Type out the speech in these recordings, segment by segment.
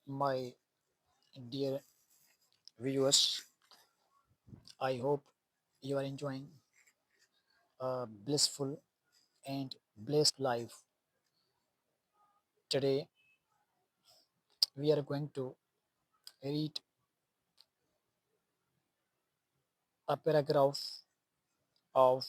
My dear viewers, I hope you are enjoying a blissful and blessed life. Today, we are going to read a paragraph of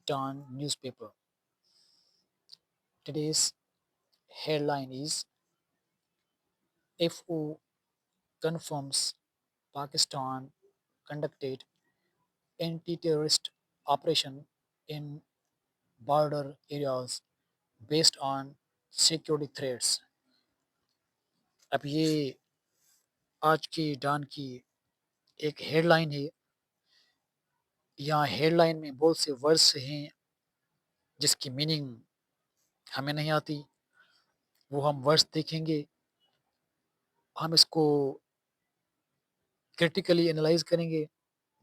Dawn newspaper. Today's headline is FO confirms Pakistan conducted anti-terrorist operation in border areas based on security threats. अब ये आज की don की एक headline है। यहाँ headline में बहुत से वर्ड्स हैं जिसकी मीनिंग हमें नहीं आती। वो हम वर्ड्स देखेंगे, हम इसको क्रिटिकली एनालाइज करेंगे,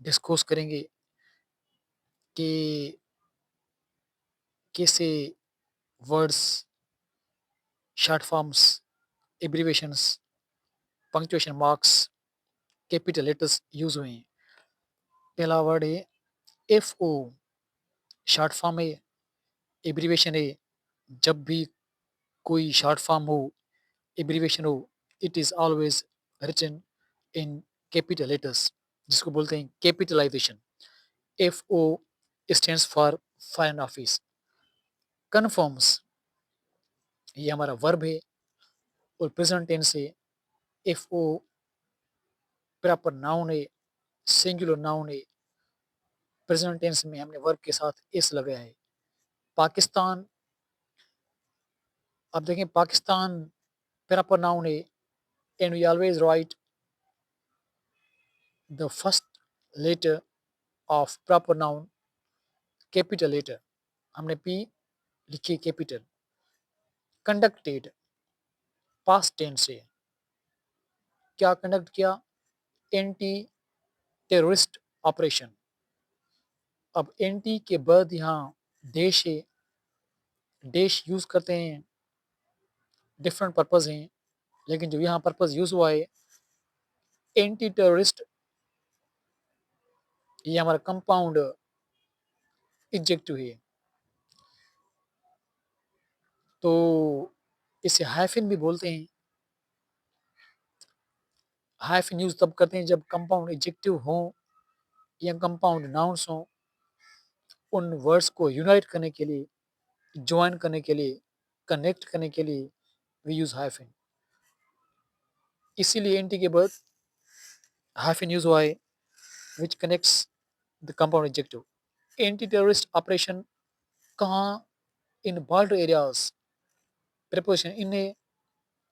डिस्कस करेंगे कि कैसे words, short forms, abbreviations, punctuation marks, capital letters use हुए हैं। पहला वर्ड है एफ ओ, शॉर्ट फॉर्म है, एब्रीवेशन है। जब भी कोई शॉर्ट फॉर्म हो, एब्रीवेशन हो, it is always written in capital letters, जिसको बोलते हैं capitalization. F O stands for foreign office. Confirms, ये हमारा वर्ब है और प्रेजेंट टेंस है। एफ ओ प्रॉपर नाउन है, सिंगुलर नाउन है। प्रेजेंट टेंस में हमने वर्ब के साथ एस लगाया है। पाकिस्तान, अब देखें पाकिस्तान प्रॉपर नाउन है and we always write the first letter of proper noun capital letter. हमने पी लिखी कैपिटल। कंडक्टेड, पास्ट टेंस से, क्या कंडक्ट किया? Anti terrorist operation. अब एंटी के बाद यहाँ देश है, देश यूज करते हैं, डिफरेंट पर्पज हैं, लेकिन जो यहाँ पर्पज यूज हुआ है एंटी टेररिस्ट, ये हमारा कंपाउंड एडजेक्टिव है। तो इसे हाइफिन भी बोलते हैं। हाइफिन यूज तब करते हैं जब कंपाउंड एडजेक्टिव हो या कंपाउंड नाउन्स हो, उन वर्ड्स को यूनाइट करने के लिए, ज्वाइन करने के लिए, कनेक्ट करने के लिए वी यूज हाइफिन। इसीलिए एंटी के बाद हाइफिन यूज हुआ है which connects the compound adjective. Anti terrorist operation कहाँ? इन बॉर्डर एरियाज। प्रिपोजिशन इन है,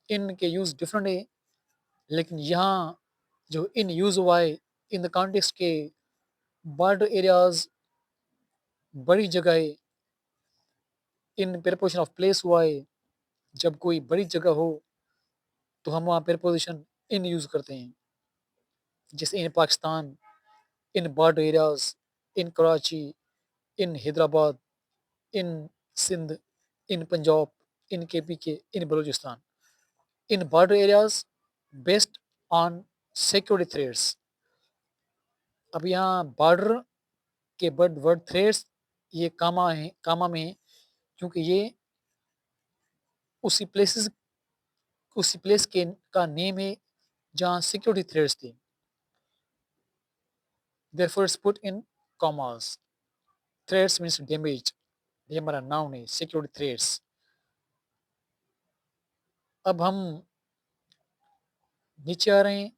इन के यूज डिफरेंट है, लेकिन यहाँ जो इन यूज हुआ है इन द कॉन्टेक्स्ट के बॉर्डर एरियाज, बड़ी जगह है। इन प्रिपोजिशन ऑफ प्लेस हुआ है, जब कोई बड़ी जगह हो तो हम वहाँ प्रिपोजिशन इन यूज करते हैं, जैसे in Pakistan, in border areas, in Karachi, in Hyderabad, in Sindh, in Punjab, in K P K, in Balochistan. In border areas based on security threats. अब यहाँ बॉर्डर के बर्ड वर्ड थ्रेट्स, ये कामा में है, क्योंकि ये उसी प्लेसेस, उसी प्लेस के का नेम है जहाँ सिक्योरिटी थ्रेट्स थी। therefore it's put in commas. Threats means damage, ये हमारा नाउन है, सिक्योरिटी थ्रेट्स। अब हम नीचे आ रहे हैं,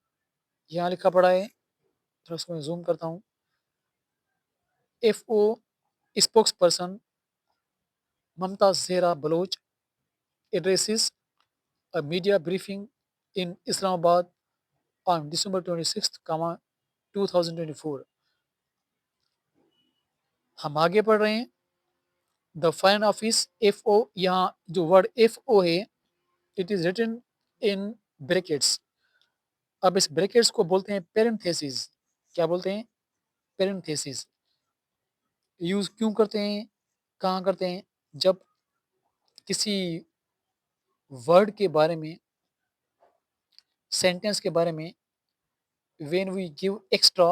यहाँ लिखा पड़ा है, थोड़ा उसको मैं जूम करता हूँ। F O spokesperson Mumtaz Zahra Baloch addresses a media briefing in Islamabad on December 26th, 2024। हम आगे पढ़ रहे हैं। The foreign office F O, यहाँ जो वर्ड एफ ओ है it is written in brackets. अब इस ब्रैकेट्स को बोलते हैं पेरेंथेसिस। क्या बोलते हैं? पेरेंथेसिस। यूज क्यों करते हैं, कहाँ करते हैं? जब किसी वर्ड के बारे में سینٹینس کے بارے میں when we give extra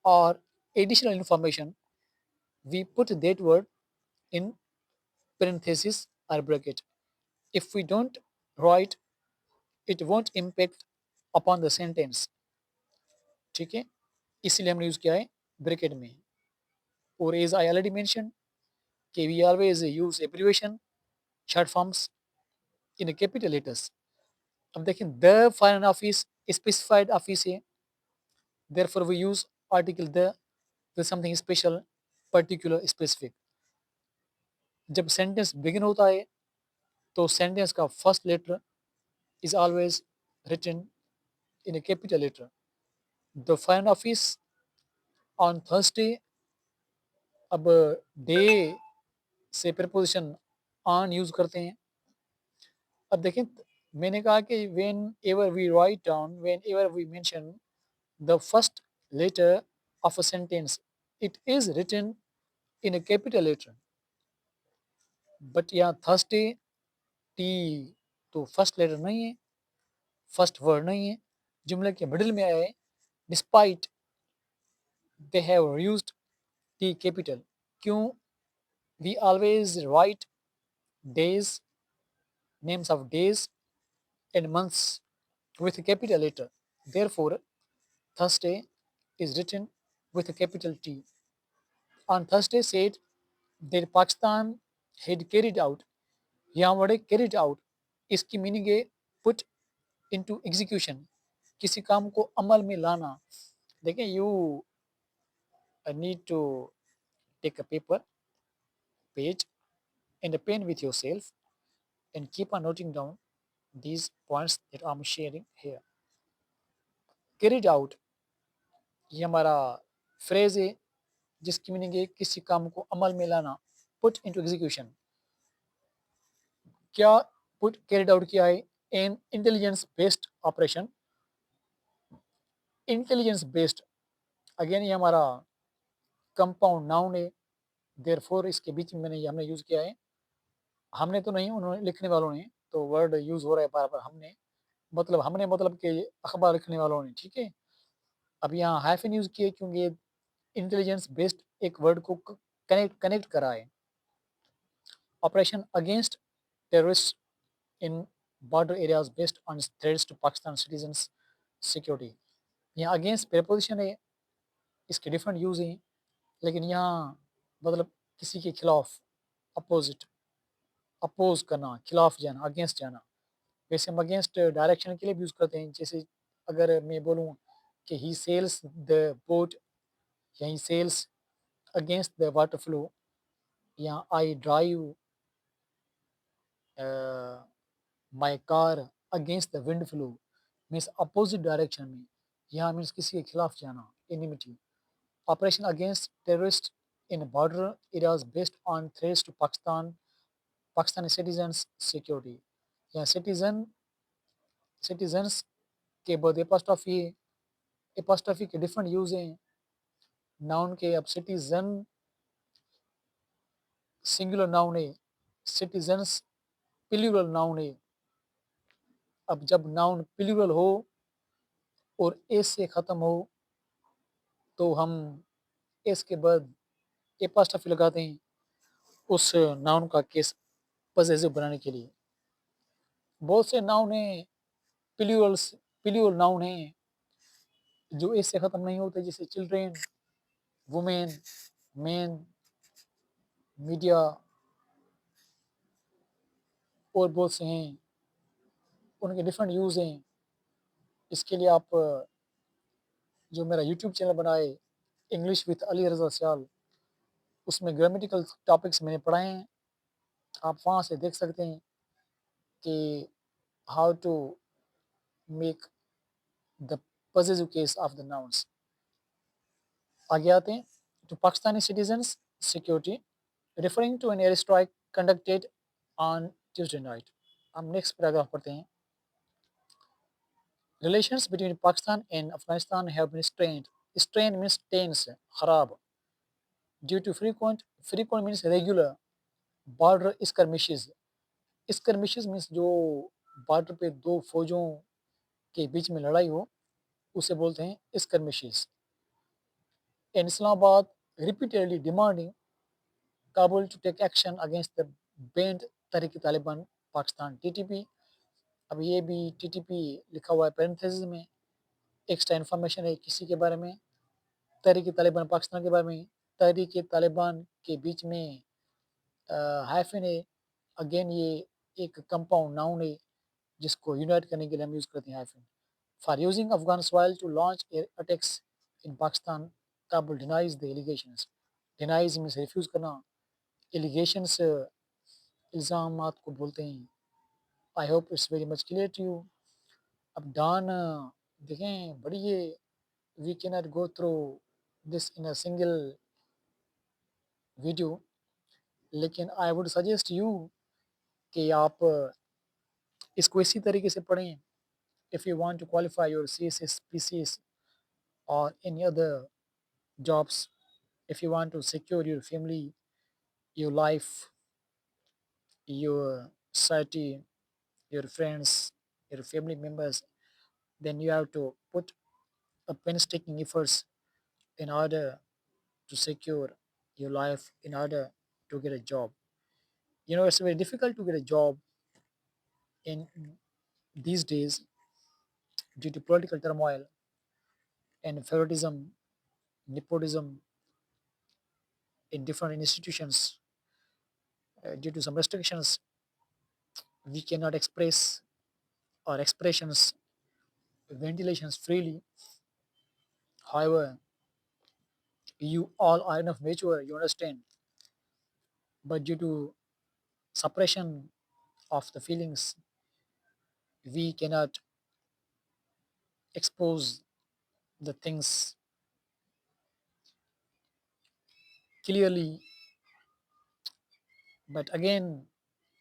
or additional information, we put that word in parenthesis or bracket. If we don't write, it won't impact upon the sentence. ٹھیک ہے، اسی لیے ہم نے یوز کیا ہے بریکٹ میں. اور ایز آئی آلریڈی مینشن کہ we always use abbreviation short forms in capital letters. اب دیکھیں the foreign office specified office ہے، therefore we use article the with something special, particular, specific. جب sentence begin ہوتا ہے تو sentence کا first letter is always written in a capital letter. The foreign office on Thursday. اب day سے preposition on use کرتے ہیں. اب دیکھیں میں نے کہا کہ whenever we write down whenever we mention the first letter of a sentence, it is written in a capital letter. But یہاں تھرسڈے ٹی تو فرسٹ لیٹر نہیں ہے، فرسٹ ورڈ نہیں ہے، جملے کے مڈل میں آئے despite they have used T capital. کیوں؟ we always write days, names of days and months with a capital letter. Therefore, Thursday is written with a capital T. On Thursday said that Pakistan had carried out. یہاں word ہے carried out. اس کی meaning ہے put into execution. کسی کام کو عمل میں لانا. دیکھیں you need to take a paper, page and a pen with yourself and keep on noting down these points that I'm sharing here. Carried out یہ ہمارا فریز ہے جس کی میننگ ہے کسی کام کو عمل میں لانا. put into execution. کیا put carried out کیا ہے؟ an intelligence based operation. Intelligence based again یہ ہمارا کمپاؤنڈ ناؤن ہے. دیر فور اس کے بیچ میں ہم نے یوز کیا ہے. ہم نے تو نہیں، انہوں نے لکھنے والوں نے تو ورڈ یوز ہو رہا ہے بار بار. ہم نے مطلب کہ اخبار لکھنے والوں نے. ٹھیک ہے، اب یہاں ہائفن یوز کیے کیونکہ انٹیلیجنس بیسڈ ایک ورڈ کو کنیکٹ کرا ہے. Operation against terrorist in border areas based on threats to Pakistan citizens security. یہاں اگینسٹ پریپوزیشن ہے، اس کے ڈفرینٹ یوز ہیں، لیکن یہاں مطلب کسی کے خلاف اپوزٹ، اپوز کرنا، خلاف جانا، اگینسٹ جانا. ویسے ہم اگینسٹ ڈائریکشن کے لیے بھی یوز کرتے ہیں. جیسے اگر میں بولوں کہ ہی سیلس دا بوٹ یا he sails against the water flow, یا I drive my car against the wind flow, means opposite direction میں. یہاں مینس کسی کے خلاف جانا، enmity. Operation against terrorist in border areas based on threats to Pakistani citizens security. یا citizens کے بعد اپاسٹافی کے ڈفرینٹ یوز ہیں ناؤن کے. اب سٹیزن سنگولر ناؤن ہے، سٹیزنس پلیورل ناؤن ہے. اب جب ناؤن پلیورل ہو اور ایس سے ختم ہو تو ہم ایس کے بعد اپاسٹافی لگاتے ہیں اس ناؤن کا کیس پوزیسو بنانے کے لیے. بہت سے ناؤن ہیں پلیورل ناؤن ہیں جو ایس سے ختم نہیں ہوتے، جیسے چلڈرین، وومین، مین، میڈیا اور بہت سے ہیں. ان کے ڈفرینٹ یوز ہیں. اس کے لیے آپ جو میرا یوٹیوب چینل بنا ہے انگلش وتھ علی رضا سیال، اس میں گرامیٹیکل ٹاپکس میں نے پڑھائے ہیں. آپ وہاں سے دیکھ سکتے ہیں کہ how to make the possessive case of the nouns. آگے آتے ہیں to Pakistani citizens security referring to an air strike conducted on Tuesday night. ہم نیکسٹ پیراگراف پڑھتے ہیں. Relations between Pakistan and Afghanistan have been strained. Strained means tense, خراب. Due to frequent means regular. Border skirmishes. Skirmishes means جو border پہ دو فوجوں کے بیچ میں لڑائی ہو اسے بولتے ہیں skirmishes. In Islamabad, repeatedly demanding Kabul to take action against the banned Tariq-e-Taliban Pakistan (TTP). اب یہ بھی ٹی ٹی پی لکھا ہوا ہے پیرنتھیسز میں، ایکسٹرا انفارمیشن ہے کسی کے بارے میں، تحریک طالبان پاکستان کے بارے میں. تحریک طالبان کے بیچ میں ہائفن ہے. اگین یہ ایک کمپاؤنڈ ناؤن ہے جس کو یونائٹ کرنے کے لیے ہم یوز کرتے ہیں hyphen. For using Afghan soil to launch air attacks in Pakistan, Kabul denies the allegations. Denies میں سے ریفیوز کرنا، ایلیگیشنس الزامات کو بولتے ہیں. I hope it's very much clear to you. اب ڈان دیکھیں بڑی یہ وی کی not go through this in a single video, لیکن آئی وڈ سجیسٹ یو کہ آپ اس کو اسی طریقے سے پڑھیں. If you want to qualify your CSS, PCS or any other jobs, if you want to secure your family, your life, your society, your friends, your family members, then you have to put a painstaking efforts in order to secure your life, in order to get a job. It's very difficult to get a job in these days due to political turmoil and favoritism, nepotism in different institutions. Due to some restrictions, we cannot express our expressions, ventilations freely. However, you all are enough mature, you understand. But due to suppression of the feelings, we cannot expose the things clearly. But again,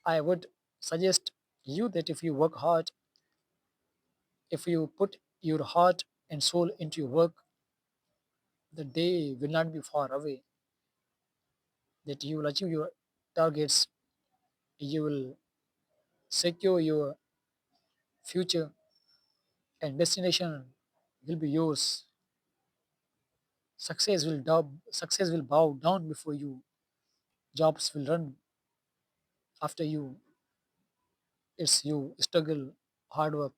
I would suggest you that if you work hard, if you put your heart and soul into your work, the day will not be far away that you will achieve your targets, you will secure your future, and destination will be yours. Success will bow down before you. Jobs will run after you. It's you struggle, hard work.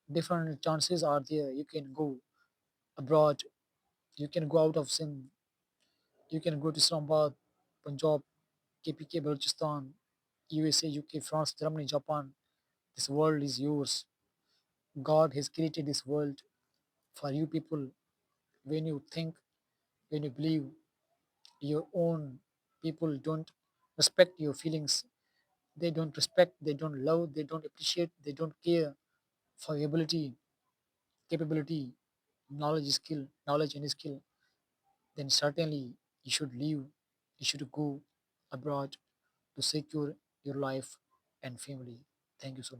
Different chances are there. You can go abroad. You can go out of Sindh. You can go to Islamabad, Punjab, KPK, Balochistan, USA, UK, France, Germany, Japan. This world is yours. God has created this world for you people. When you think, when you believe, your own people don't respect your feelings. They don't respect, they don't love, they don't appreciate, they don't care for your ability, capability, knowledge and skill. Then certainly you should leave, you should go abroad to secure your life and family. Thank you so much.